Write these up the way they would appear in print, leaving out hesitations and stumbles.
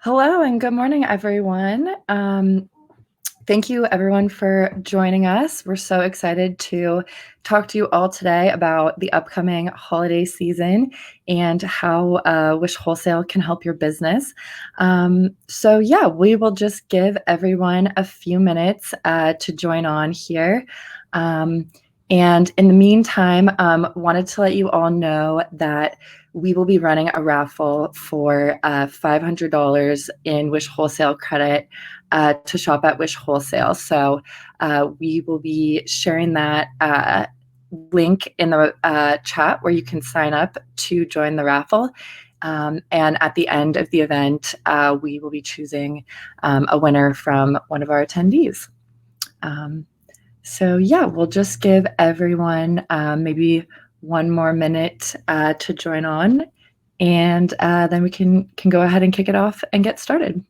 Hello and good morning, everyone. Thank you, everyone, for joining us. We're so excited to talk to you all today about the upcoming holiday season and how Wish Wholesale can help your business. We will just give everyone a few minutes to join on here. And in the meantime, wanted to let you all know that we will be running a raffle for $500 in Wish Wholesale credit to shop at Wish Wholesale. So we will be sharing that link in the chat where you can sign up to join the raffle. And at the end of the event, we will be choosing a winner from one of our attendees. We'll just give everyone maybe one more minute to join on, and then we can go ahead and kick it off and get started.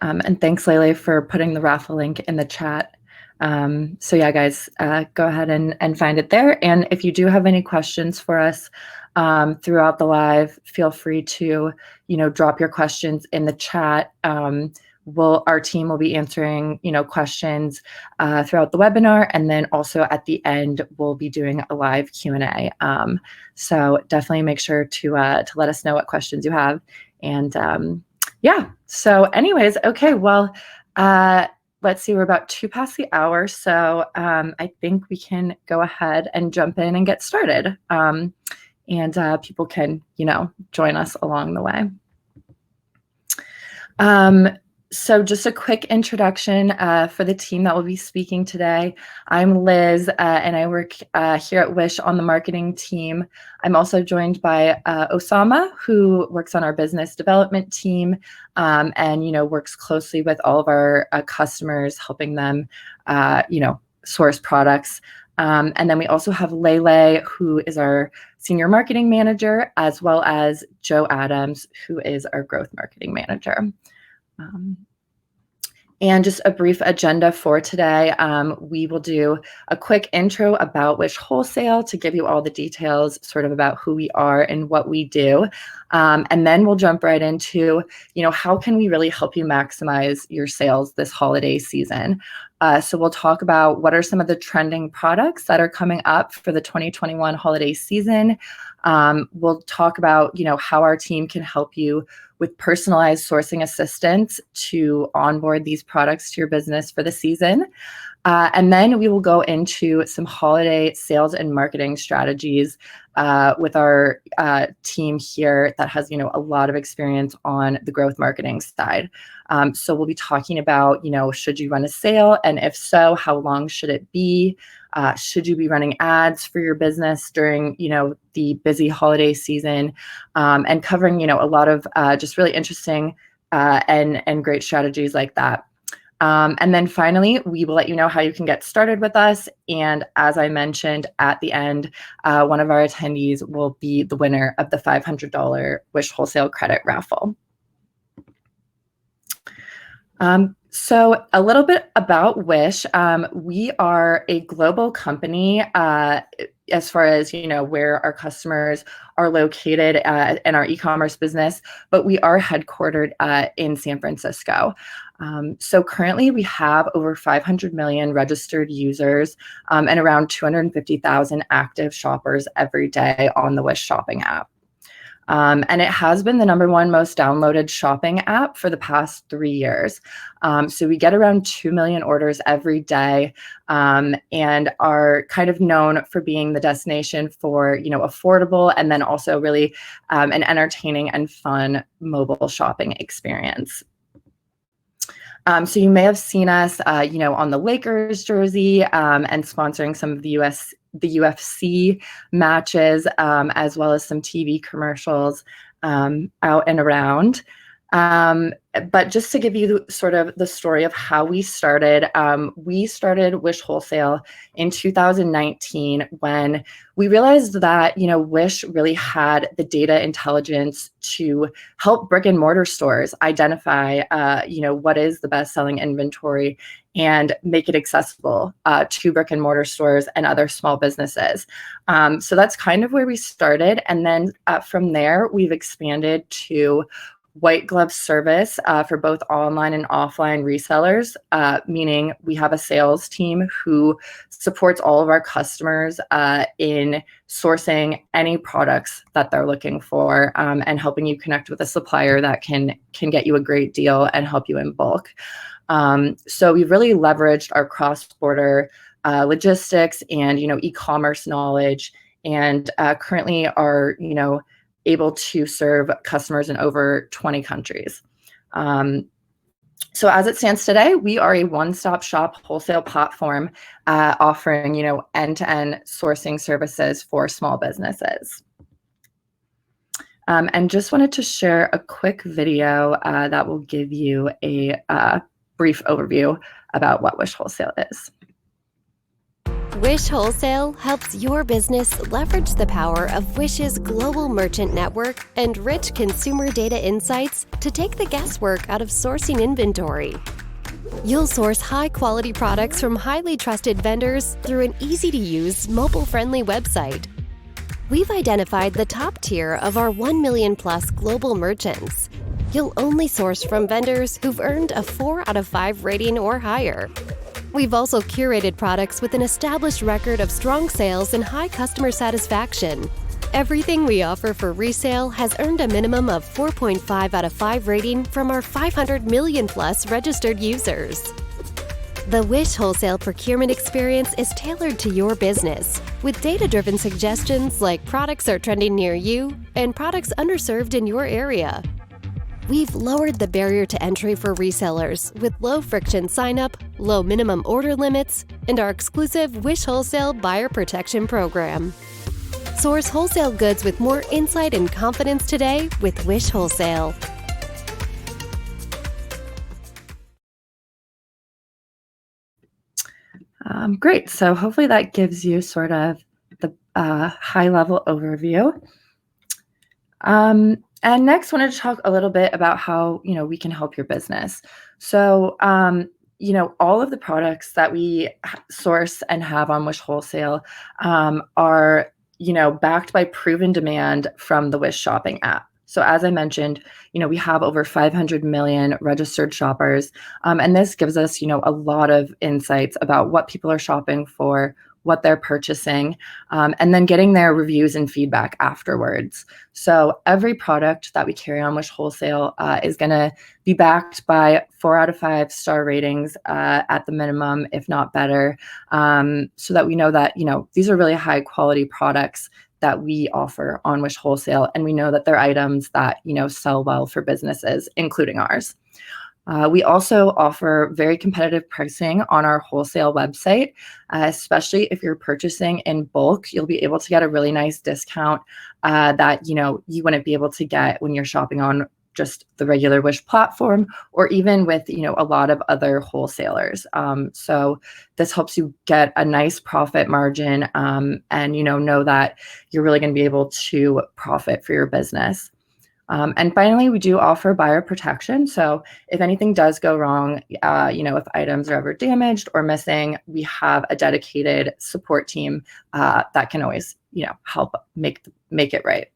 And thanks, Lele, for putting the raffle link in the chat. Guys, go ahead and find it there. And if you do have any questions for us throughout the live, feel free to drop your questions in the chat. Our team will be answering questions throughout the webinar, and then also at the end we'll be doing a live Q&A. So definitely make sure to let us know what questions you have. And so anyways, okay, well, let's see, we're about 2 past the hour, so I think we can go ahead and jump in and get started. And people can join us along the way. So just a quick introduction for the team that will be speaking today. I'm Liz, and I work here at Wish on the marketing team. I'm also joined by Osama, who works on our business development team, and works closely with all of our customers, helping them, source products. And then we also have Lele, who is our senior marketing manager, as well as Joe Adams, who is our growth marketing manager. And just a brief agenda for today. We will do a quick intro about Wish Wholesale to give you all the details sort of about who we are and what we do. And then we'll jump right into, how can we really help you maximize your sales this holiday season? So we'll talk about what are some of the trending products that are coming up for the 2021 holiday season. We'll talk about, how our team can help you with personalized sourcing assistance to onboard these products to your business for the season. And then we will go into some holiday sales and marketing strategies with our team here that has, a lot of experience on the growth marketing side. So we'll be talking about, should you run a sale? And if so, how long should it be? Should you be running ads for your business during, the busy holiday season, and covering, a lot of just really interesting and great strategies like that. And then finally, we will let you know how you can get started with us. And as I mentioned at the end, one of our attendees will be the winner of the $500 Wish Wholesale Credit Raffle. So a little bit about Wish. We are a global company as far as, where our customers are located in our e-commerce business, but we are headquartered in San Francisco. So currently we have over 500 million registered users and around 250,000 active shoppers every day on the Wish shopping app. And it has been the #1 most downloaded shopping app for the past 3 years. So we get around 2 million orders every day, and are kind of known for being the destination for, affordable and then also really an entertaining and fun mobile shopping experience. So you may have seen us, on the Lakers jersey and sponsoring some of the UFC matches, as well as some TV commercials out and around. But just to give you sort of the story of how we started Wish Wholesale in 2019 when we realized that, Wish really had the data intelligence to help brick and mortar stores identify, what is the best selling inventory and make it accessible to brick and mortar stores and other small businesses. So that's kind of where we started. And then from there, we've expanded to white glove service for both online and offline resellers, meaning we have a sales team who supports all of our customers in sourcing any products that they're looking for, and helping you connect with a supplier that can get you a great deal and help you in bulk. So we've really leveraged our cross-border logistics and e-commerce knowledge, and currently are able to serve customers in over 20 countries. So as it stands today, we are a one-stop shop wholesale platform offering, end-to-end sourcing services for small businesses. And just wanted to share a quick video that will give you a brief overview about what Wish Wholesale is. Wish Wholesale helps your business leverage the power of Wish's global merchant network and rich consumer data insights to take the guesswork out of sourcing inventory. You'll source high-quality products from highly trusted vendors through an easy-to-use, mobile-friendly website. We've identified the top tier of our 1 million-plus global merchants. You'll only source from vendors who've earned a 4 out of 5 rating or higher. We've also curated products with an established record of strong sales and high customer satisfaction. Everything we offer for resale has earned a minimum of 4.5 out of 5 rating from our 500 million-plus registered users. The Wish Wholesale procurement experience is tailored to your business, with data-driven suggestions like products are trending near you and products underserved in your area. We've lowered the barrier to entry for resellers with low-friction sign-up, low minimum order limits, and our exclusive Wish Wholesale Buyer Protection Program. Source wholesale goods with more insight and confidence today with Wish Wholesale. Great. So hopefully that gives you sort of the high-level overview. And next, I wanted to talk a little bit about how we can help your business. So all of the products that we source and have on Wish Wholesale are backed by proven demand from the Wish shopping app. So as I mentioned, we have over 500 million registered shoppers, and this gives us a lot of insights about what people are shopping for, what they're purchasing, and then getting their reviews and feedback afterwards. So every product that we carry on Wish Wholesale is going to be backed by 4 out of 5 star ratings at the minimum, if not better, so that we know that these are really high quality products that we offer on Wish Wholesale, and we know that they're items that sell well for businesses, including ours. We also offer very competitive pricing on our wholesale website, especially if you're purchasing in bulk. You'll be able to get a really nice discount that you wouldn't be able to get when you're shopping on just the regular Wish platform, or even with a lot of other wholesalers. So this helps you get a nice profit margin, and know that you're really going to be able to profit for your business. And finally, we do offer buyer protection. So if anything does go wrong, if items are ever damaged or missing, we have a dedicated support team that can always, help make it right.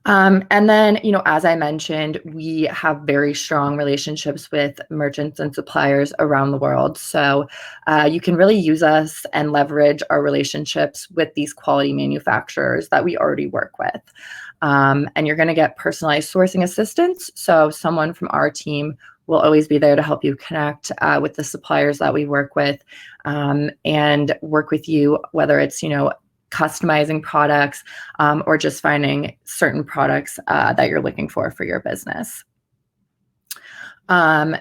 And then, as I mentioned, we have very strong relationships with merchants and suppliers around the world. So you can really use us and leverage our relationships with these quality manufacturers that we already work with. And you're going to get personalized sourcing assistance. So someone from our team will always be there to help you connect with the suppliers that we work with, and work with you, whether it's, customizing products or just finding certain products that you're looking for your business.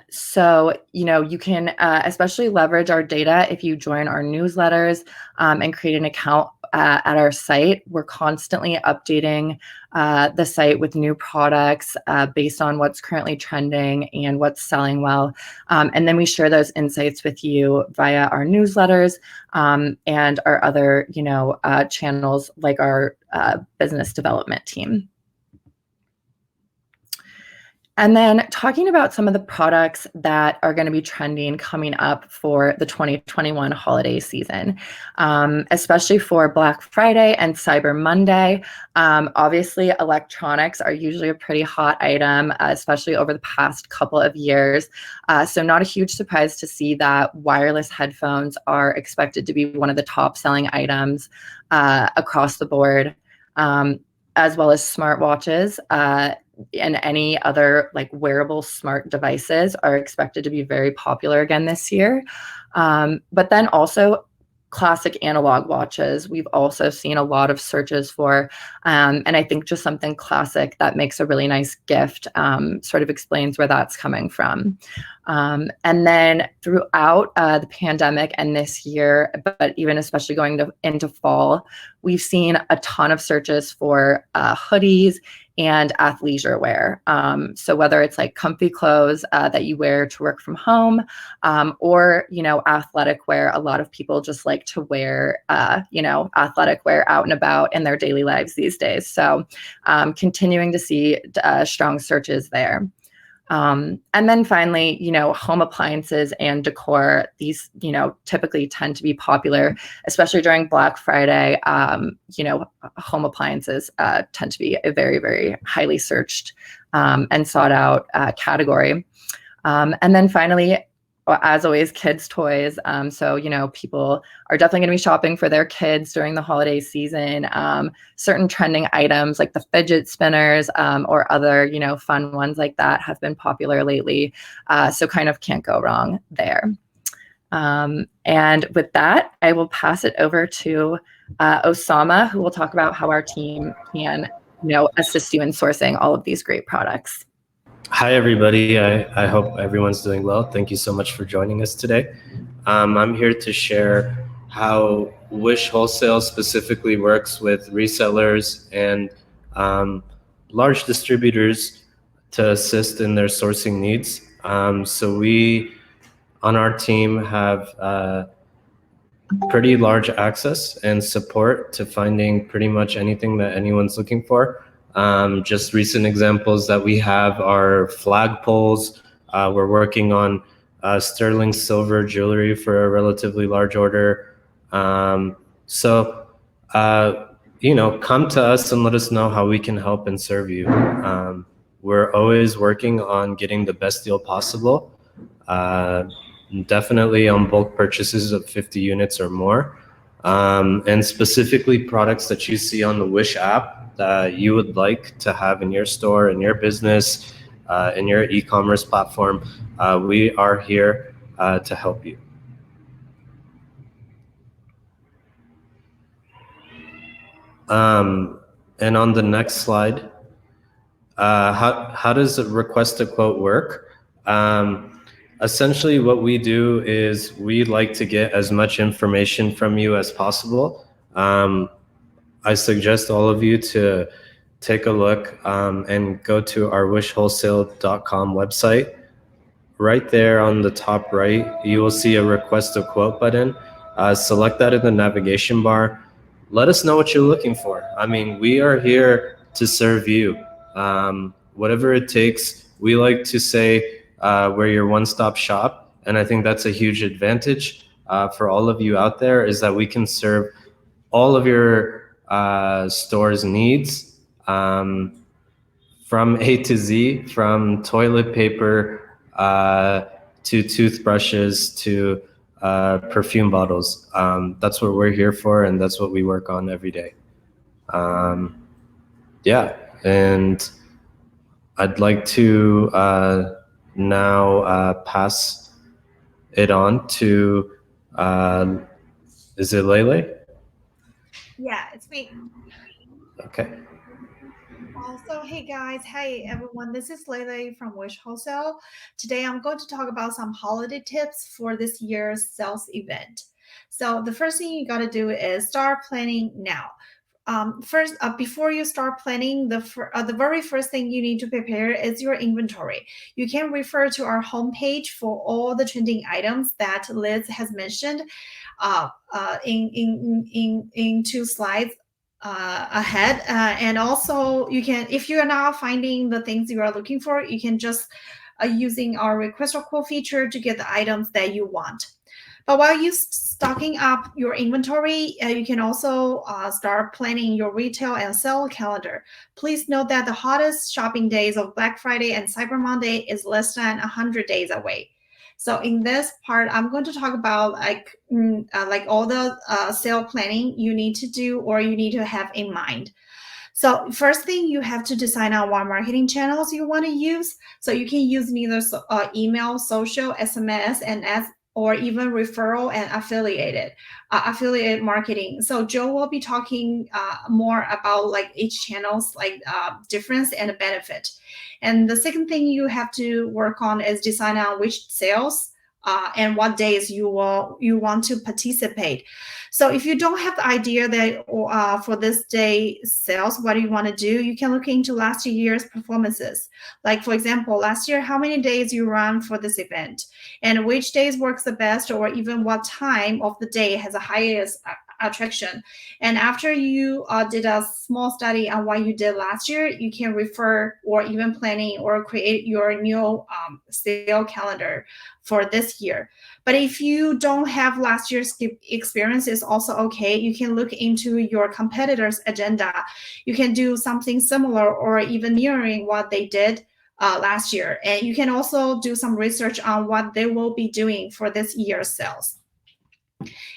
So, you can especially leverage our data if you join our newsletters and create an account at our site. We're constantly updating the site with new products based on what's currently trending and what's selling well. And then we share those insights with you via our newsletters and our other, channels like our business development team. And then talking about some of the products that are going to be trending coming up for the 2021 holiday season, especially for Black Friday and Cyber Monday. Obviously, electronics are usually a pretty hot item, especially over the past couple of years. So not a huge surprise to see that wireless headphones are expected to be one of the top selling items across the board. As well as smartwatches and any other like wearable smart devices are expected to be very popular again this year. But then also classic analog watches, we've also seen a lot of searches for, and I think just something classic that makes a really nice gift sort of explains where that's coming from. And then throughout the pandemic and this year, but even especially into fall, we've seen a ton of searches for hoodies and athleisure wear. So whether it's like comfy clothes that you wear to work from home, or athletic wear, a lot of people just like to wear athletic wear out and about in their daily lives these days. So continuing to see strong searches there. And then finally, home appliances and decor, these, typically tend to be popular, especially during Black Friday. Home appliances tend to be a very, very highly searched and sought out category. And then finally, as always, kids' toys. So, people are definitely going to be shopping for their kids during the holiday season. Certain trending items like the fidget spinners or other, fun ones like that have been popular lately. So kind of can't go wrong there. And with that, I will pass it over to Osama, who will talk about how our team can, assist you in sourcing all of these great products. Hi, everybody. I hope everyone's doing well. Thank you so much for joining us today. I'm here to share how Wish Wholesale specifically works with resellers and large distributors to assist in their sourcing needs. So we, on our team, have pretty large access and support to finding pretty much anything that anyone's looking for. Just recent examples that we have are flagpoles. We're working on sterling silver jewelry for a relatively large order. So come to us and let us know how we can help and serve you. We're always working on getting the best deal possible. Definitely on bulk purchases of 50 units or more. And specifically products that you see on the Wish app that you would like to have in your store, in your business, in your e-commerce platform. We are here to help you. And on the next slide, how does a request a quote work? Essentially, what we do is we like to get as much information from you as possible. I suggest all of you to take a look and go to our wishwholesale.com website. Right there on the top right, you will see a request a quote button. Select that in the navigation bar. Let us know what you're looking for. I mean, we are here to serve you. Whatever it takes, we like to say we're your one-stop shop. And I think that's a huge advantage for all of you out there, is that we can serve all of your store's needs from A to Z, from toilet paper to toothbrushes to perfume bottles. That's what we're here for, and that's what we work on every day. Yeah, and I'd like to now pass it on to, is it Lele? Yeah, it's me. Okay. Also, hey guys, hey everyone, this is Lele from Wish Wholesale. Today I'm going to talk about some holiday tips for this year's sales event. So the first thing you got to do is start planning now. First, before you start planning, the very first thing you need to prepare is your inventory. You can refer to our homepage for all the trending items that Liz has mentioned in two slides ahead. And also you can, if you are not finding the things you are looking for, you can just using our request or quote feature to get the items that you want. But while you stocking up your inventory, you can also start planning your retail and sale calendar. Please note that the hottest shopping days of Black Friday and Cyber Monday is less than 100 days away. So in this part, I'm going to talk about like all the sale planning you need to do or you need to have in mind. So first thing, you have to decide on what marketing channels you want to use. So you can use neither email, social, SMS, and as or even referral and affiliate marketing. So Joe will be talking more about like each channel's like difference and benefit. And the second thing you have to work on is decide on which sales and what days you want to participate. So if you don't have the idea that for this day sales, what do you want to do? You can look into last year's performances. Like for example, last year, how many days you run for this event, and which days works the best, or even what time of the day has the highest attraction. And after you did a small study on what you did last year, you can refer or even planning or create your new sale calendar for this year. But if you don't have last year's experience, it's also okay. You can look into your competitors' agenda. You can do something similar or even mirroring what they did last year. And you can also do some research on what they will be doing for this year's sales.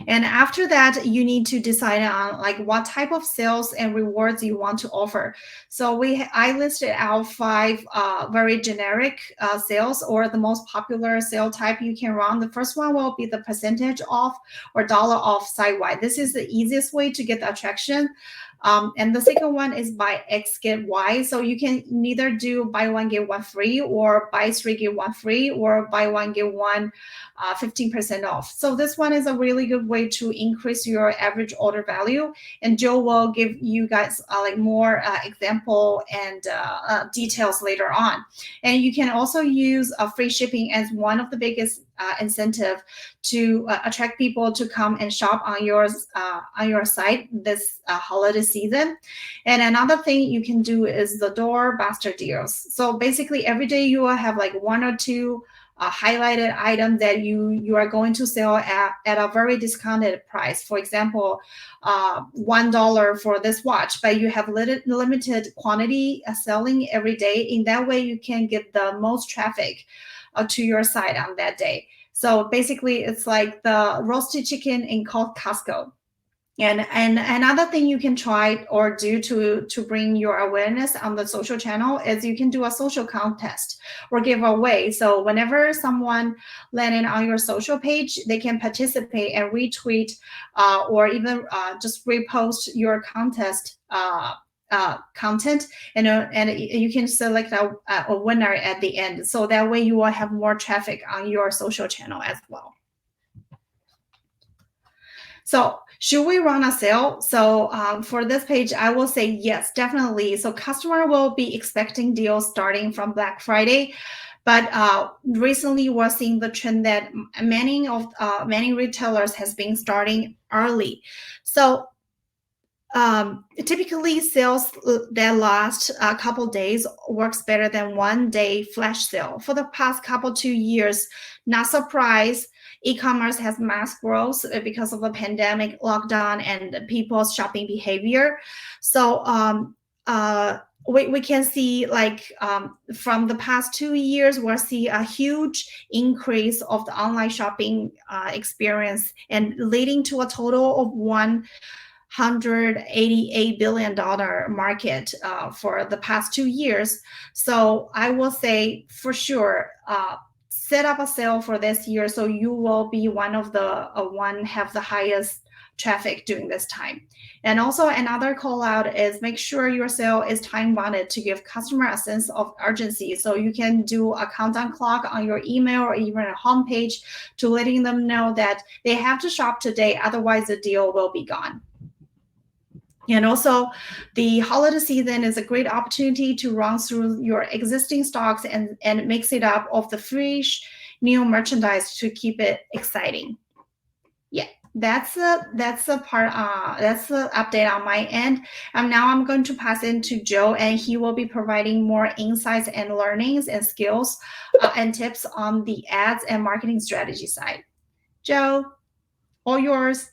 And after that, you need to decide on like what type of sales and rewards you want to offer. So I listed out 5 very generic sales or the most popular sale type you can run. The first one will be the percentage off or dollar off site-wide. This is the easiest way to get the attraction. And the second one is buy X get Y. So you can neither do buy one get one free, or buy 3 get one free, or buy one get one 15% off. So this one is a really good way to increase your average order value. And Joe will give you guys like more example and details later on. And you can also use free shipping as one of the biggest incentive to attract people to come and shop on your site this holiday season. And another thing you can do is the doorbuster deals. So basically every day you will have like 1 or 2 highlighted items that you are going to sell at a very discounted price. For example, $1 for this watch, but you have limited quantity selling every day. In that way, you can get the most traffic to your site on that day. So basically, it's like the roasted chicken in Costco. And another thing you can try or do to bring your awareness on the social channel is you can do a social contest or giveaway. So whenever someone landed on your social page, they can participate and retweet or even just repost your contest content, and you can select a winner at the end. So that way you will have more traffic on your social channel as well. So should we run a sale? So for this page, I will say yes, definitely. So customer will be expecting deals starting from Black Friday. But recently, we're seeing the trend that many retailers has been starting early. So typically, sales that last a couple days works better than 1 day flash sale. For the past 2 years, not surprised, e-commerce has mass growth because of the pandemic, lockdown, and people's shopping behavior. So we can see like from the past 2 years, we'll see a huge increase of the online shopping experience, and leading to a total of $188 billion market for the past 2 years. So I will say for sure, set up a sale for this year, so you will be one of the have the highest traffic during this time. And also another call out is make sure your sale is time bounded to give customer a sense of urgency. So you can do a countdown clock on your email or even a homepage to letting them know that they have to shop today, otherwise the deal will be gone. And also, the holiday season is a great opportunity to run through your existing stocks and mix it up of the fresh new merchandise to keep it exciting. Yeah, That's the part. That's the update on my end. Now I'm going to pass it to Joe, and he will be providing more insights and learnings and skills and tips on the ads and marketing strategy side. Joe, all yours.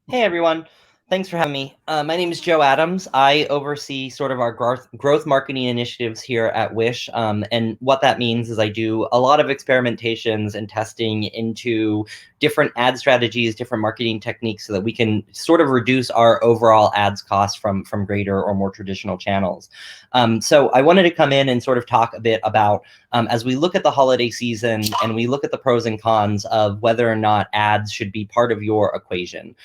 Hey everyone, thanks for having me. My name is Joe Adams. I oversee sort of our growth marketing initiatives here at Wish. And what that means is I do a lot of experimentations and testing into different ad strategies, different marketing techniques so that we can sort of reduce our overall ads costs from greater or more traditional channels. So I wanted to come in and sort of talk a bit about as we look at the holiday season and we look at the pros and cons of whether or not ads should be part of your equation.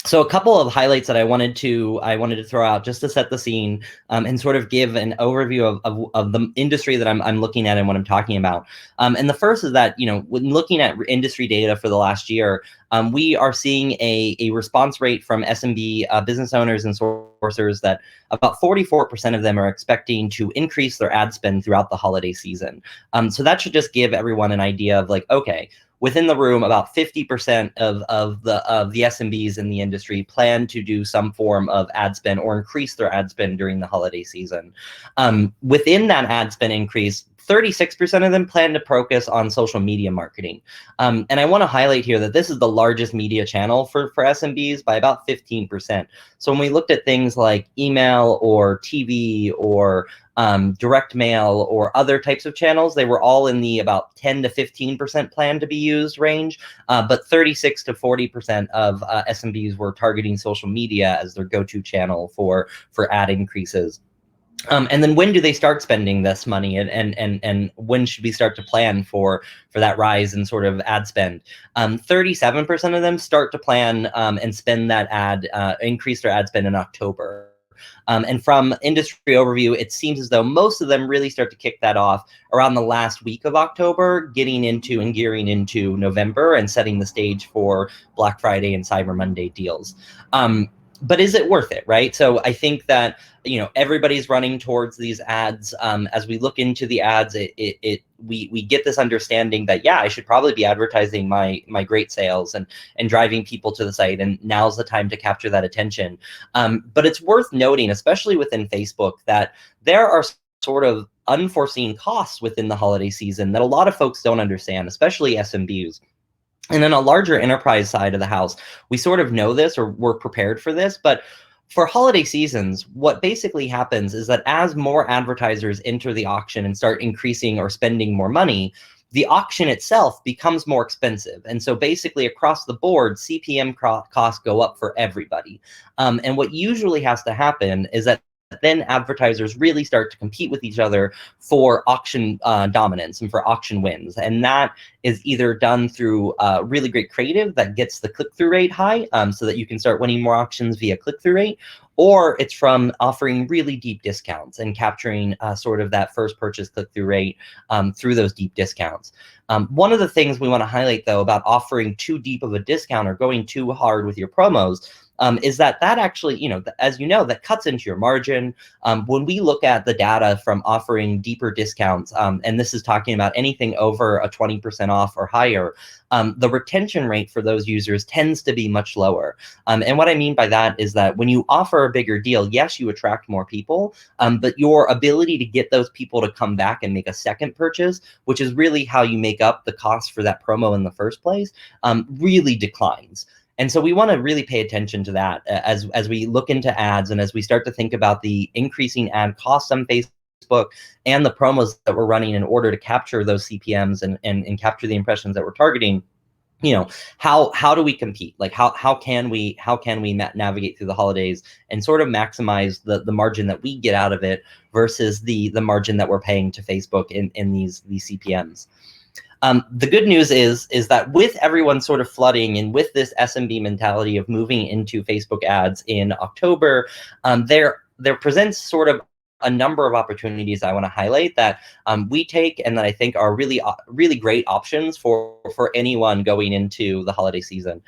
So a couple of highlights that I wanted to throw out just to set the scene and sort of give an overview of the industry that I'm looking at and what I'm talking about. And the first is that, when looking at industry data for the last year, we are seeing a response rate from SMB business owners and sourcers that about 44% of them are expecting to increase their ad spend throughout the holiday season. So that should just give everyone an idea of like, okay, within the room, about 50% of the SMBs in the industry plan to do some form of ad spend or increase their ad spend during the holiday season. Within that ad spend increase, 36% of them plan to focus on social media marketing. And I want to highlight here that this is the largest media channel for SMBs by about 15%. So when we looked at things like email or TV or direct mail or other types of channels, they were all in the about 10 to 15% plan to be used range, but 36 to 40% of SMBs were targeting social media as their go-to channel for ad increases. And then when do they start spending this money, and when should we start to plan for that rise in sort of ad spend? 37% of them start to plan and spend that increase their ad spend in October. And from industry overview, it seems as though most of them really start to kick that off around the last week of October, getting into and gearing into November and setting the stage for Black Friday and Cyber Monday deals. But is it worth it, right? So I think that everybody's running towards these ads. As we look into the ads, we get this understanding that I should probably be advertising my great sales and driving people to the site, and now's the time to capture that attention. But it's worth noting, especially within Facebook, that there are sort of unforeseen costs within the holiday season that a lot of folks don't understand, especially SMBs. And then a larger enterprise side of the house, we sort of know this or we're prepared for this, but for holiday seasons, what basically happens is that as more advertisers enter the auction and start increasing or spending more money, the auction itself becomes more expensive. And so basically across the board, CPM costs go up for everybody. And what usually has to happen is that then advertisers really start to compete with each other for auction dominance and for auction wins. And that is either done through really great creative that gets the click-through rate high so that you can start winning more auctions via click-through rate, or it's from offering really deep discounts and capturing sort of that first purchase click-through rate through those deep discounts. One of the things we want to highlight, though, about offering too deep of a discount or going too hard with your promos is that actually, as that cuts into your margin. When we look at the data from offering deeper discounts, and this is talking about anything over a 20% off or higher, the retention rate for those users tends to be much lower. And what I mean by that is that when you offer a bigger deal, yes, you attract more people, but your ability to get those people to come back and make a second purchase, which is really how you make up the cost for that promo in the first place, really declines. And so we want to really pay attention to that as we look into ads and as we start to think about the increasing ad costs on Facebook and the promos that we're running in order to capture those CPMs and capture the impressions that we're targeting. How do we compete? Like how can we navigate through the holidays and sort of maximize the margin that we get out of it versus the margin that we're paying to Facebook in these CPMs. The good news is that with everyone sort of flooding and with this SMB mentality of moving into Facebook ads in October, there presents sort of a number of opportunities I want to highlight that we take and that I think are really, really great options for anyone going into the holiday season.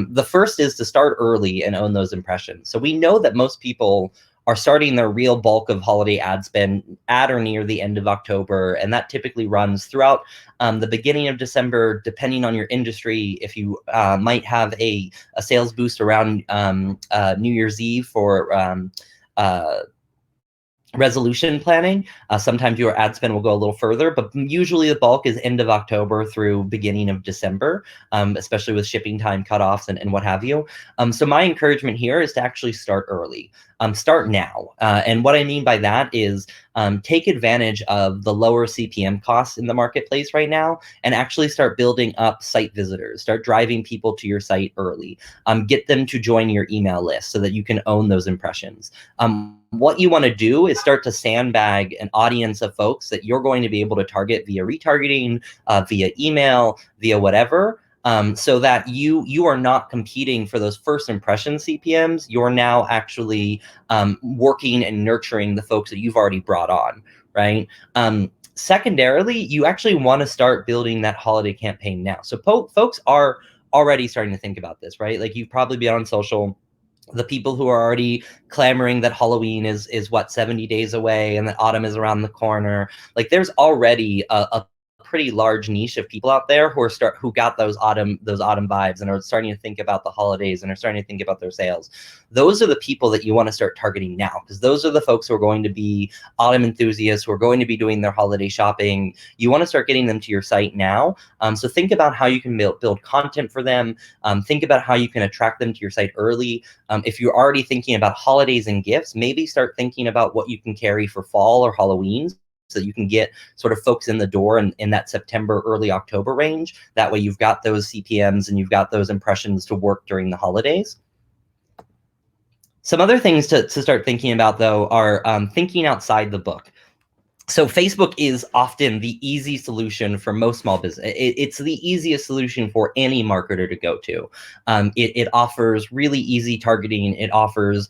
The first is to start early and own those impressions. So we know that most people are starting their real bulk of holiday ad spend at or near the end of October, and that typically runs throughout the beginning of December, depending on your industry. If you might have a sales boost around New Year's Eve for resolution planning, sometimes your ad spend will go a little further, but usually the bulk is end of October through beginning of December, especially with shipping time cutoffs and what have you. So my encouragement here is to actually start early. Start now. And what I mean by that is take advantage of the lower CPM costs in the marketplace right now and actually start building up site visitors. Start driving people to your site early. Get them to join your email list so that you can own those impressions. What you want to do is start to sandbag an audience of folks that you're going to be able to target via retargeting, via email, via whatever, so that you are not competing for those first impression CPMs. You're now actually working and nurturing the folks that you've already brought on, right? Secondarily, you actually want to start building that holiday campaign now. So folks are already starting to think about this, right? Like you've probably been on social. The people who are already clamoring that Halloween is what, 70 days away and that autumn is around the corner. Like there's already a pretty large niche of people out there who got those autumn vibes and are starting to think about the holidays and are starting to think about their sales. Those are the people that you want to start targeting now, because those are the folks who are going to be autumn enthusiasts, who are going to be doing their holiday shopping. You want to start getting them to your site now. So think about how you can build content for them. Think about how you can attract them to your site early. If you're already thinking about holidays and gifts, maybe start thinking about what you can carry for fall or Halloween, so that you can get sort of folks in the door in that September, early October range. That way you've got those CPMs and you've got those impressions to work during the holidays. Some other things to start thinking about, though, are thinking outside the book. So Facebook is often the easy solution for most small business. It's the easiest solution for any marketer to go to. It offers really easy targeting. It offers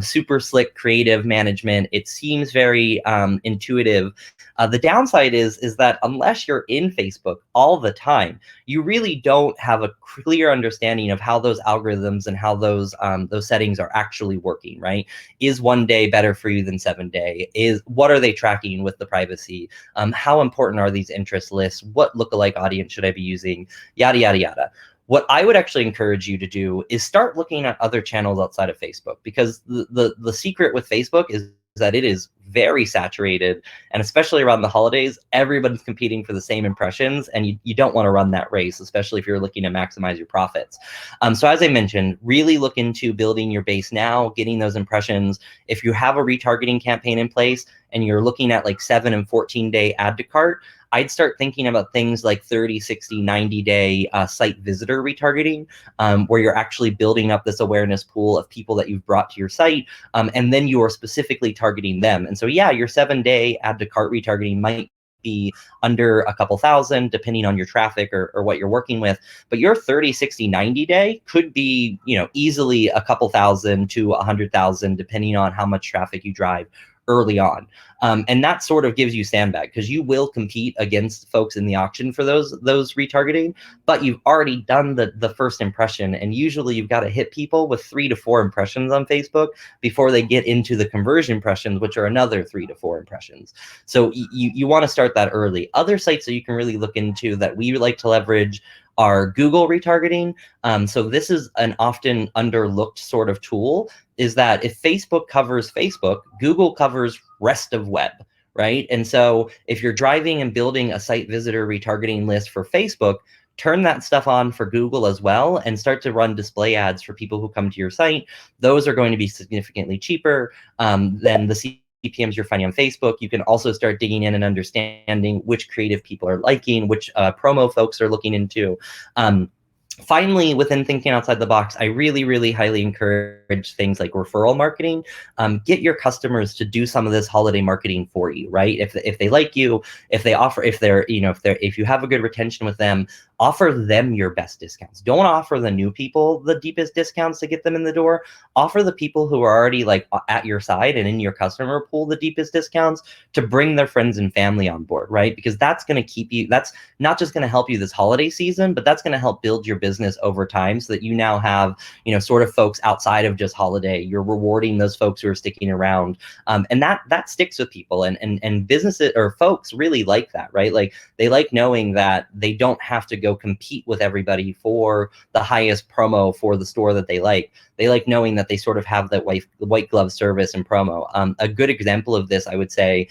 super slick creative management. It seems very intuitive. The downside is that unless you're in Facebook all the time, you really don't have a clear understanding of how those algorithms and how those settings are actually working, right? Is one day better for you than 7-day? What are they tracking with the privacy? How important are these interest lists? What lookalike audience should I be using? Yada, yada, yada. What I would actually encourage you to do is start looking at other channels outside of Facebook, because the secret with Facebook is that it is very saturated, and especially around the holidays, everybody's competing for the same impressions, and you don't want to run that race, especially if you're looking to maximize your profits. So as I mentioned, really look into building your base now, getting those impressions. If you have a retargeting campaign in place and you're looking at like 7 and 14-day add to cart, I'd start thinking about things like 30, 60, 90-day site visitor retargeting, where you're actually building up this awareness pool of people that you've brought to your site, and then you are specifically targeting them. And so, yeah, your 7-day add to cart retargeting might be under a couple thousand, depending on your traffic or what you're working with. But your 30, 60, 90-day could be, easily a couple thousand to 100,000, depending on how much traffic you drive early on. And that sort of gives you sandbag, because you will compete against folks in the auction for those retargeting, but you've already done the first impression. And usually you've got to hit people with 3 to 4 impressions on Facebook before they get into the conversion impressions, which are another 3 to 4 impressions. So you want to start that early. Other sites that you can really look into that we like to leverage are Google retargeting. So this is an often underlooked sort of tool, is that if Facebook covers Facebook, Google covers rest of web, right? And so if you're driving and building a site visitor retargeting list for Facebook, turn that stuff on for Google as well and start to run display ads for people who come to your site. Those are going to be significantly cheaper than the CPMs you're finding on Facebook. You can also start digging in and understanding which creative people are liking, which promo folks are looking into. Finally, within thinking outside the box, I really, really highly encourage things like referral marketing. Get your customers to do some of this holiday marketing for you, right? If they like you, if you have a good retention with them, offer them your best discounts. Don't offer the new people the deepest discounts to get them in the door. Offer the people who are already like at your side and in your customer pool the deepest discounts to bring their friends and family on board, right? Because that's going to keep you, that's not just going to help you this holiday season, but that's going to help build your business over time so that you now have, you know, sort of folks outside of just holiday. You're rewarding those folks who are sticking around. And that sticks with people, and businesses or folks really like that, right? Like they like knowing that they don't have to go compete with everybody for the highest promo for the store that they like. They like knowing that they sort of have that white glove service and promo. A good example of this, I would say,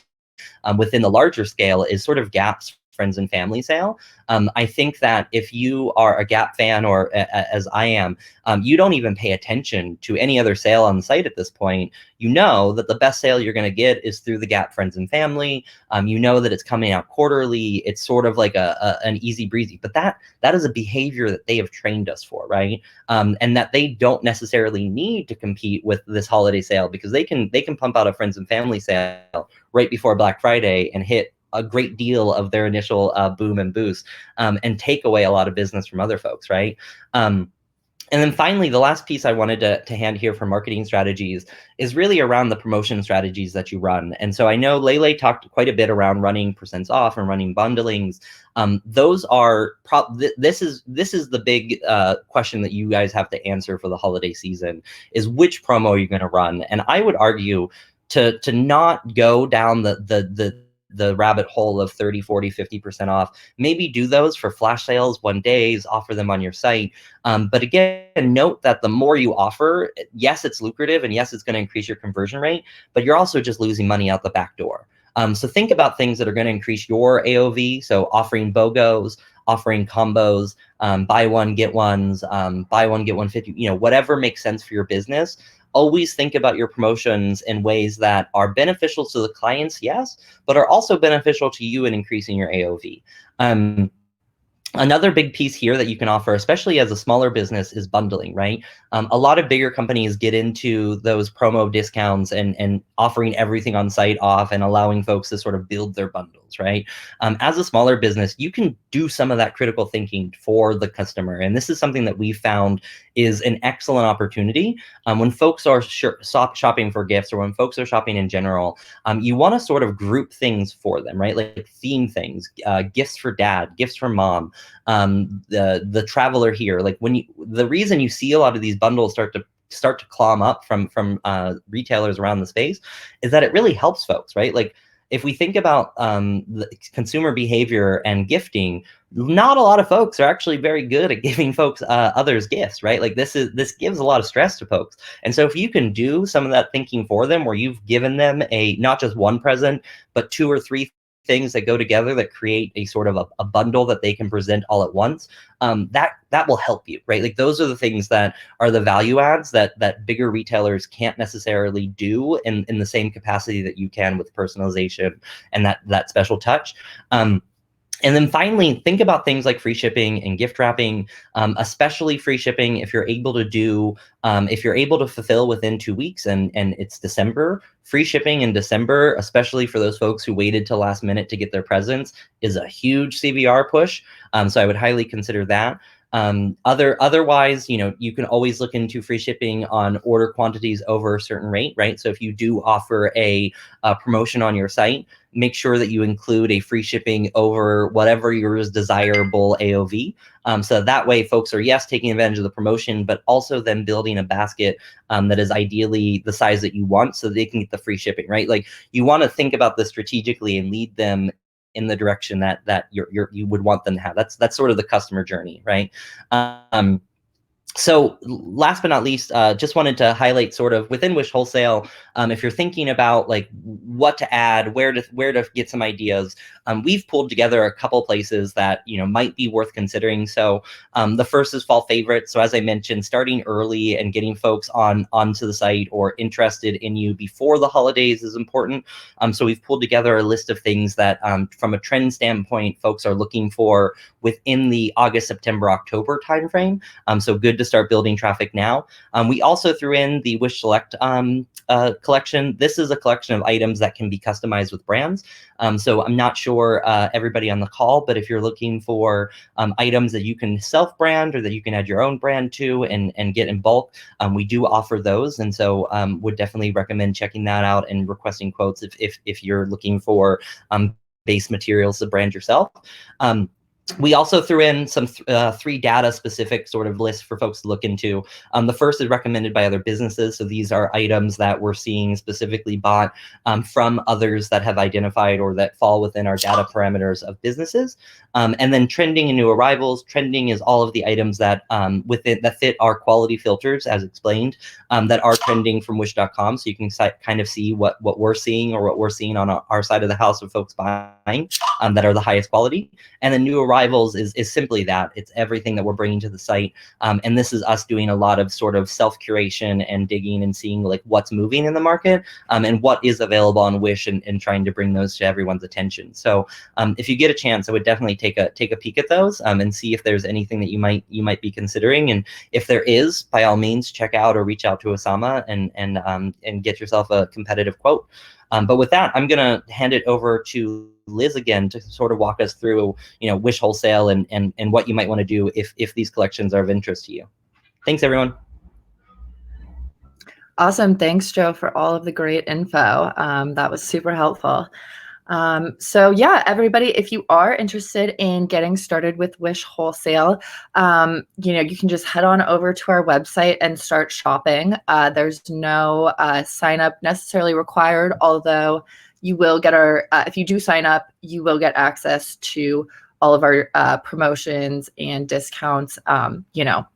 within the larger scale is sort of Gap's friends and family sale. I think that if you are a Gap fan, or as I am, you don't even pay attention to any other sale on the site at this point. You know that the best sale you're going to get is through the Gap friends and family. You know that it's coming out quarterly. It's sort of like an easy breezy, but that is a behavior that they have trained us for, right? And that they don't necessarily need to compete with this holiday sale, because they can pump out a friends and family sale right before Black Friday and hit a great deal of their initial boom and boost, and take away a lot of business from other folks, right? And then finally, the last piece I wanted to hand here for marketing strategies is really around the promotion strategies that you run. And so I know Lele talked quite a bit around running percents off and running bundlings. Those are this is the big question that you guys have to answer for the holiday season, is which promo you're going to run. And I would argue to not go down the rabbit hole of 30, 40, 50% off. Maybe do those for flash sales, 1 days, offer them on your site. But again, note that the more you offer, yes, it's lucrative, and yes, it's going to increase your conversion rate, but you're also just losing money out the back door. So think about things that are going to increase your AOV. So offering BOGOs, offering combos, buy one, get ones, buy one, get one 50, you know, whatever makes sense for your business. Always think about your promotions in ways that are beneficial to the clients, yes, but are also beneficial to you in increasing your AOV. Another big piece here that you can offer, especially as a smaller business, is bundling, right? A lot of bigger companies get into those promo discounts and offering everything on site off and allowing folks to sort of build their bundles, right? As a smaller business, you can do some of that critical thinking for the customer. And this is something that we found is an excellent opportunity. When folks are shopping for gifts, or when folks are shopping in general, you want to sort of group things for them, right? Like theme things, gifts for dad, gifts for mom, the traveler here. Like the reason you see a lot of these bundles start to clom up from retailers around the space is that it really helps folks, right? Like if we think about the consumer behavior and gifting, not a lot of folks are actually very good at giving folks others gifts, right? Like this gives a lot of stress to folks. And so if you can do some of that thinking for them, where you've given them not just one present, but 2 or 3 things that go together that create a sort of a bundle that they can present all at once, that will help you, right? Like those are the things that are the value adds that bigger retailers can't necessarily do in the same capacity that you can with personalization and that special touch. And then finally, think about things like free shipping and gift wrapping, especially free shipping if you're able to fulfill within 2 weeks and it's December. Free shipping in December, especially for those folks who waited till last minute to get their presents, is a huge CVR push. So I would highly consider that. Otherwise, you can always look into free shipping on order quantities over a certain rate, right? So if you do offer a promotion on your site, make sure that you include a free shipping over whatever your desirable AOV. So that way folks are, yes, taking advantage of the promotion, but also then building a basket that is ideally the size that you want so they can get the free shipping, right? Like you want to think about this strategically and lead them in the direction that you would want them to have. That's sort of the customer journey, right? So last but not least, just wanted to highlight sort of within Wish Wholesale, if you're thinking about like what to add, where to get some ideas, we've pulled together a couple places that might be worth considering. So the first is fall favorites. So as I mentioned, starting early and getting folks onto the site or interested in you before the holidays is important. So we've pulled together a list of things that from a trend standpoint, folks are looking for within the August, September, October timeframe. So good good to start building traffic now. We also threw in the Wish Select collection. This is a collection of items that can be customized with brands. So I'm not sure everybody on the call, but if you're looking for items that you can self-brand or that you can add your own brand to and get in bulk, we do offer those. And so would definitely recommend checking that out and requesting quotes if you're looking for base materials to brand yourself. We also threw in some 3 data specific sort of lists for folks to look into. The first is recommended by other businesses. So these are items that we're seeing specifically bought from others that have identified or that fall within our data parameters of businesses. And then trending and new arrivals. Trending is all of the items that that fit our quality filters, as explained, that are trending from wish.com. So you can kind of see what we're seeing or what we're seeing on our side of the house of folks buying that are the highest quality. And then new arrivals is simply that. It's everything that we're bringing to the site. And this is us doing a lot of sort of self-curation and digging and seeing like what's moving in the market and what is available on Wish and trying to bring those to everyone's attention. So if you get a chance, I would definitely take a peek at those and see if there's anything that you might be considering. And if there is, by all means, check out or reach out to Osama and get yourself a competitive quote. But with that, I'm going to hand it over to Liz again to sort of walk us through, Wish Wholesale and what you might want to do if these collections are of interest to you. Thanks, everyone. Awesome. Thanks, Joe, for all of the great info. That was super helpful. So yeah, everybody, if you are interested in getting started with Wish Wholesale, you can just head on over to our website and start shopping. There's no sign up necessarily required, although you will get if you do sign up, you will get access to all of our promotions and discounts,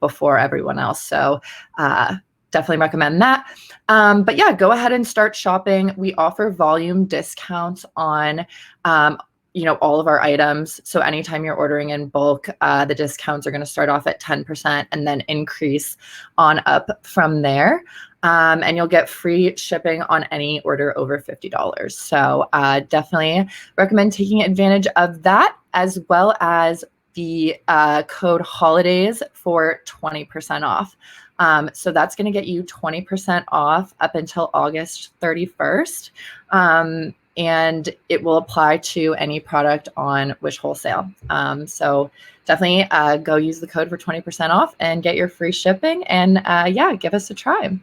before everyone else. So definitely recommend that. But yeah, go ahead and start shopping. We offer volume discounts on, all of our items. So anytime you're ordering in bulk, the discounts are going to start off at 10% and then increase on up from there. And you'll get free shipping on any order over $50. So definitely recommend taking advantage of that, as well as the code HOLIDAYS for 20% off. So that's going to get you 20% off up until August 31st. And it will apply to any product on Wish Wholesale. So definitely go use the code for 20% off and get your free shipping. And give us a try.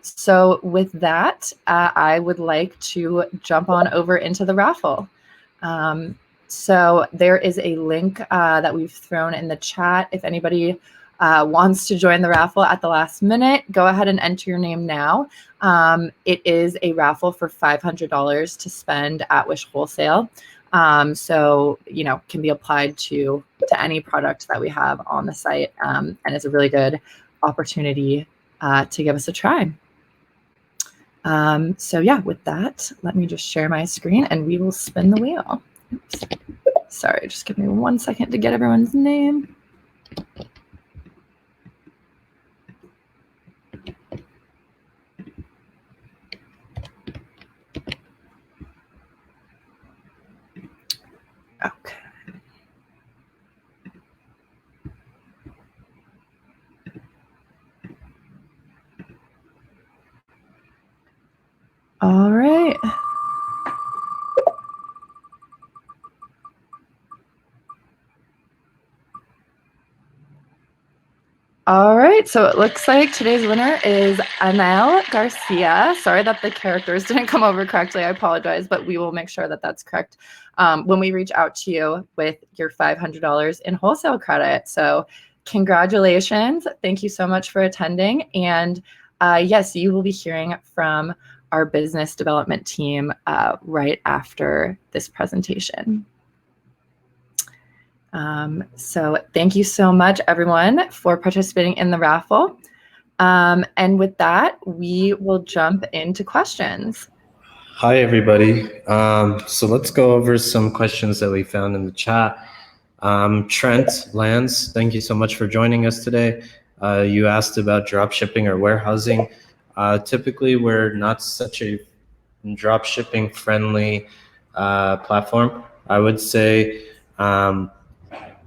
So with that, I would like to jump on over into the raffle. So there is a link that we've thrown in the chat. If anybody wants to join the raffle at the last minute, go ahead and enter your name now. It is a raffle for $500 to spend at Wish Wholesale. So, can be applied to any product that we have on the site. And it's a really good opportunity to give us a try. So yeah, with that, let me just share my screen and we will spin the wheel. Oops. Sorry, just give me 1 second to get everyone's name. Okay. All right. All right, so it looks like today's winner is Anel Garcia. Sorry that the characters didn't come over correctly. I apologize, but we will make sure that that's correct when we reach out to you with your $500 in wholesale credit. So congratulations. Thank you so much for attending. And yes, you will be hearing from our business development team right after this presentation. So thank you so much, everyone, for participating in the raffle. And with that, we will jump into questions. Hi, everybody. So let's go over some questions that we found in the chat. Trent Lance, thank you so much for joining us today. You asked about drop shipping or warehousing. Typically, we're not such a drop shipping friendly platform. I would say,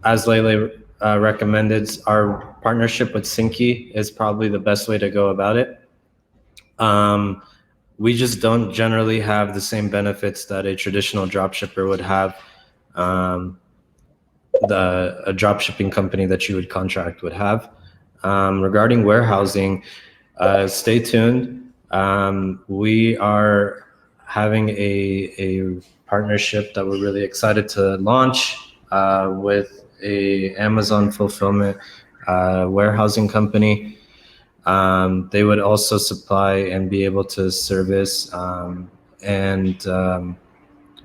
as Lele recommended. Our partnership with Sinky is probably the best way to go about it. We just don't generally have the same benefits that a traditional dropshipper would have. A drop shipping company that you would contract would have. Regarding warehousing, stay tuned. We are having a partnership that we're really excited to launch with a Amazon fulfillment warehousing company. They would also supply and be able to service and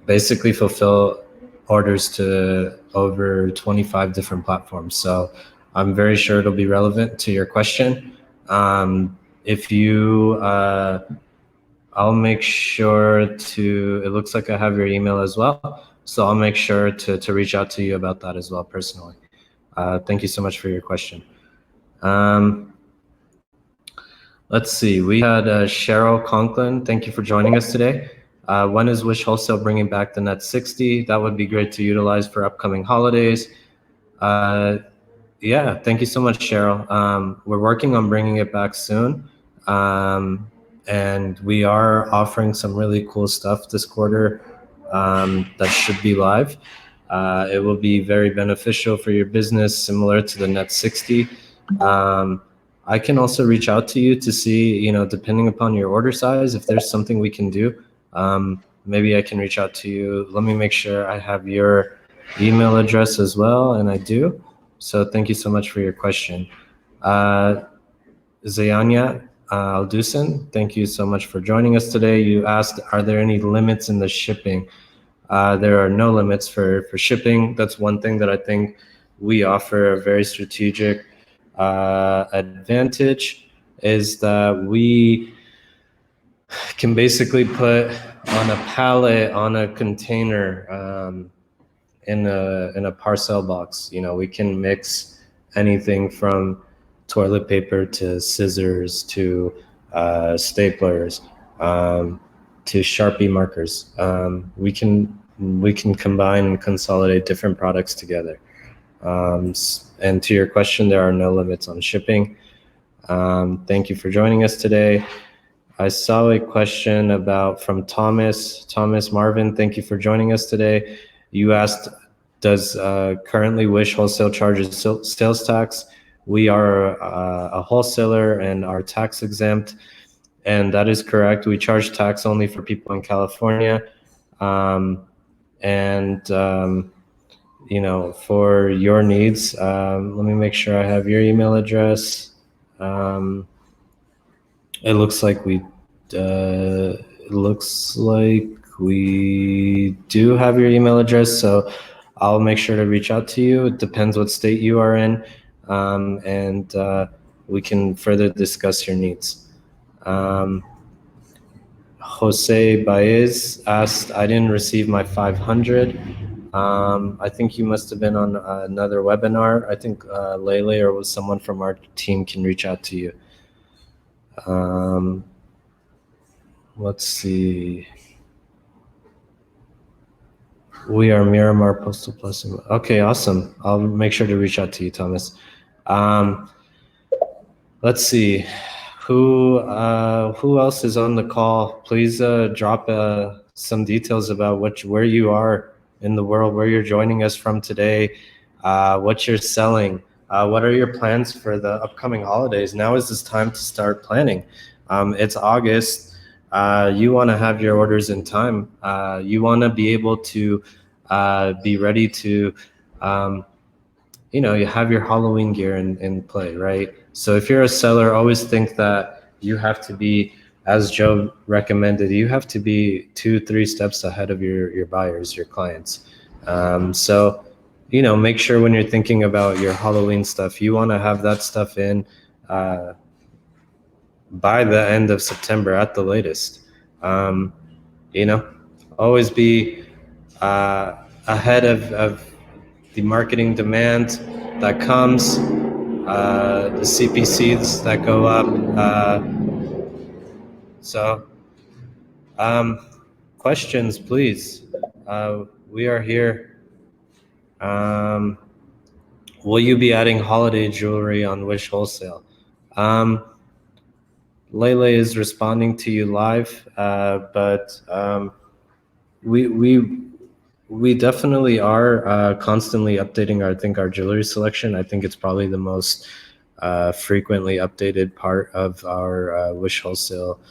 basically fulfill orders to over 25 different platforms. So I'm very sure it'll be relevant to your question. If you, I'll make sure to, it looks like I have your email as well. So I'll make sure to reach out to you about that as well personally. Thank you so much for your question. Let's see, we had Cheryl Conklin. Thank you for joining us today. When is Wish Wholesale bringing back the Net 60? That would be great to utilize for upcoming holidays. Yeah, thank you so much, Cheryl. We're working on bringing it back soon. And we are offering some really cool stuff this quarter that should be live. It will be very beneficial for your business, similar to the Net 60. I can also reach out to you to see, you know, depending upon your order size, if there's something we can do. Maybe I can reach out to you. Let me make sure I have your email address as well, and I do. So thank you so much for your question. Zayanya Aldusin, thank you so much for joining us today. You asked, are there any limits in the shipping? There are no limits for shipping. That's one thing that I think we offer a very strategic advantage, is that we can basically put on a pallet, on a container, in a parcel box. You know, we can mix anything from toilet paper to scissors to staplers to Sharpie markers. We can combine and consolidate different products together. And to your question, there are no limits on shipping. Thank you for joining us today. I saw a question from Thomas Marvin. Thank you for joining us today. You asked, does currently Wish Wholesale charges sales tax? We are a wholesaler and are tax exempt, and that is correct. We charge tax only for people in California. You know, for your needs, let me make sure I have your email address. It looks like we do have your email address, so I'll make sure to reach out to you. It depends what state you are in, and we can further discuss your needs. Jose Baez asked, I didn't receive my 500. I think you must have been on another webinar. I think Lele or someone from our team can reach out to you. Let's see. We are Miramar Postal Plus. Okay, awesome. I'll make sure to reach out to you, Thomas. Let's see. Who else is on the call? Please drop some details about where you are in the world, where you're joining us from today, what you're selling, what are your plans for the upcoming holidays. Now is this time to start planning. It's August. You want to have your orders in time. You want to be able to be ready to, you know, you have your Halloween gear in play, right? So if you're a seller, always think that you have to be, as Joe recommended, you have to be 2-3 steps ahead of your buyers, your clients. So, you know, make sure when you're thinking about your Halloween stuff, you want to have that stuff in by the end of September at the latest. You know, always be ahead of the marketing demand that comes, the CPCs that go up. Questions, please. We are here. will you be adding holiday jewelry on Wish Wholesale? Lele is responding to you live, but we definitely are constantly updating our jewelry selection. I think it's probably the most frequently updated part of our Wish Wholesale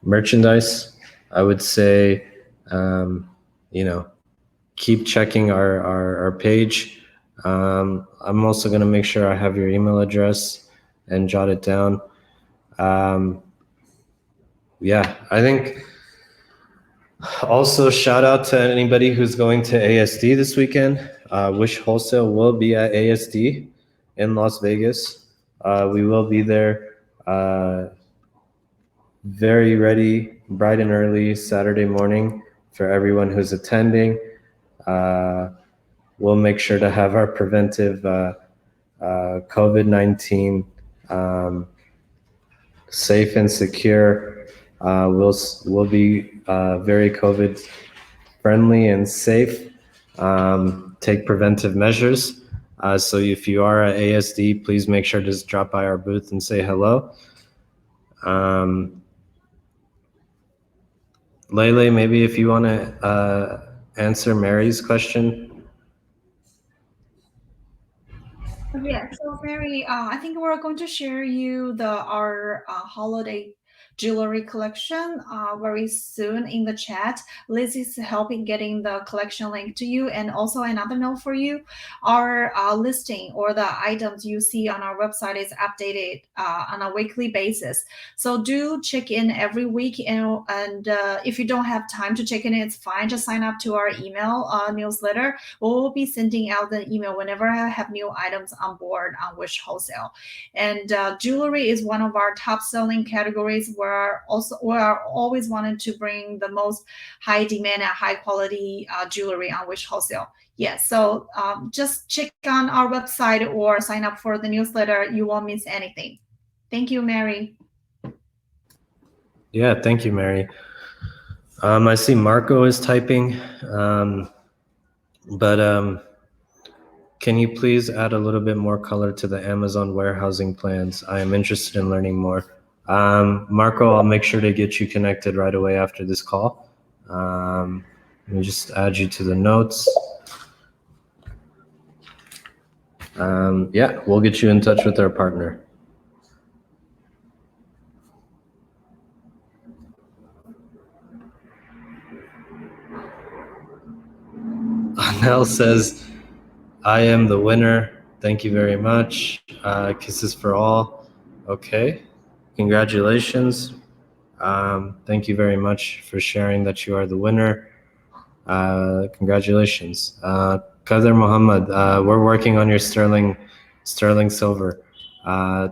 merchandise. I would say, keep checking our page. I'm also going to make sure I have your email address and jot it down. Yeah, I think also shout out to anybody who's going to ASD this weekend. Wish Wholesale will be at ASD in Las Vegas. We will be there very ready, bright and early Saturday morning for everyone who's attending. We'll make sure to have our preventive COVID-19 safe and secure. We'll be very COVID friendly and safe. Take preventive measures. So if you are at ASD, please make sure to drop by our booth and say hello. Lele, maybe if you want to answer Mary's question. Yeah, so Mary, I think we're going to share you our holiday jewelry collection very soon in the chat. Liz is helping getting the collection link to you, and also another note for you: our listing or the items you see on our website is updated on a weekly basis. So do check in every week, and if you don't have time to check in, it's fine. Just sign up to our email newsletter. We'll be sending out the email whenever I have new items on board on Wish Wholesale. And jewelry is one of our top selling categories where we're always wanted to bring the most high demand and high quality jewelry on Wish Wholesale. Yes, so just check on our website or sign up for the newsletter. You won't miss anything. Thank you, Mary. Yeah, thank you, Mary. I see Marco is typing, but can you please add a little bit more color to the Amazon warehousing plans? I am interested in learning more. Marco, I'll make sure to get you connected right away after this call. Let me just add you to the notes. Yeah, we'll get you in touch with our partner. Nell says, I am the winner. Thank you very much. Kisses for all. Okay. Congratulations. Thank you very much for sharing that you are the winner. Congratulations. Qadr Muhammad, we're working on your sterling silver.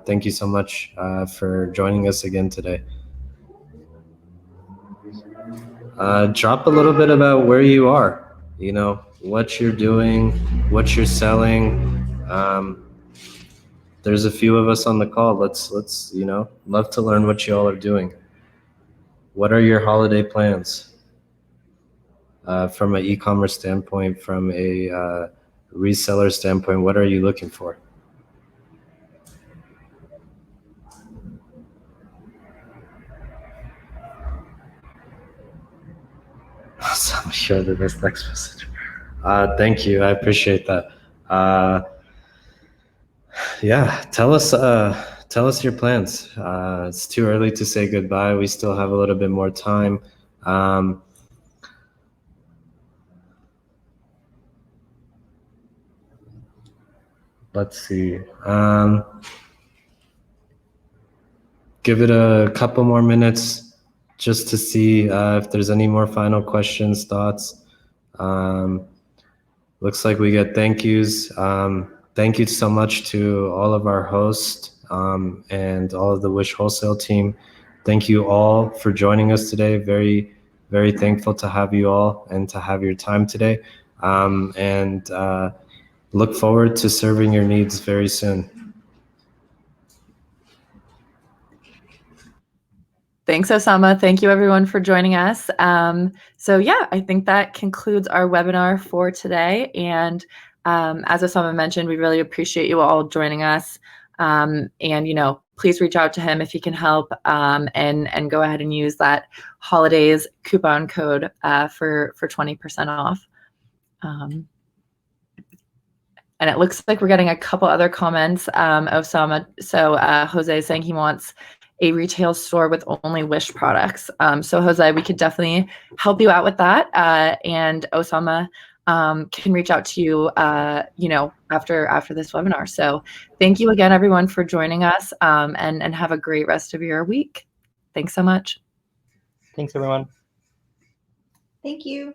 Thank you so much for joining us again today. Drop a little bit about where you are, what you're doing, what you're selling. There's a few of us on the call. Let's love to learn what you all are doing. What are your holiday plans? From an e-commerce standpoint, from a reseller standpoint, what are you looking for? Share the best text message. Thank you. I appreciate that. Yeah, tell us your plans. It's too early to say goodbye. We still have a little bit more time. Let's see. Give it a couple more minutes just to see if there's any more final questions, thoughts. Looks like we get thank yous. Thank you so much to all of our hosts and all of the Wish Wholesale team. Thank you all for joining us today. Very, very thankful to have you all and to have your time today. And look forward to serving your needs very soon. Thanks, Osama. Thank you, everyone, for joining us. So yeah, I think that concludes our webinar for today. And As Osama mentioned, we really appreciate you all joining us. And, please reach out to him if he can help, and go ahead and use that holidays coupon code for 20% off. And it looks like we're getting a couple other comments, Osama. So Jose is saying he wants a retail store with only Wish products. So Jose, we could definitely help you out with that. And Osama can reach out to you, after this webinar. So thank you again, everyone, for joining us, and have a great rest of your week. Thanks so much. Thanks, everyone. Thank you.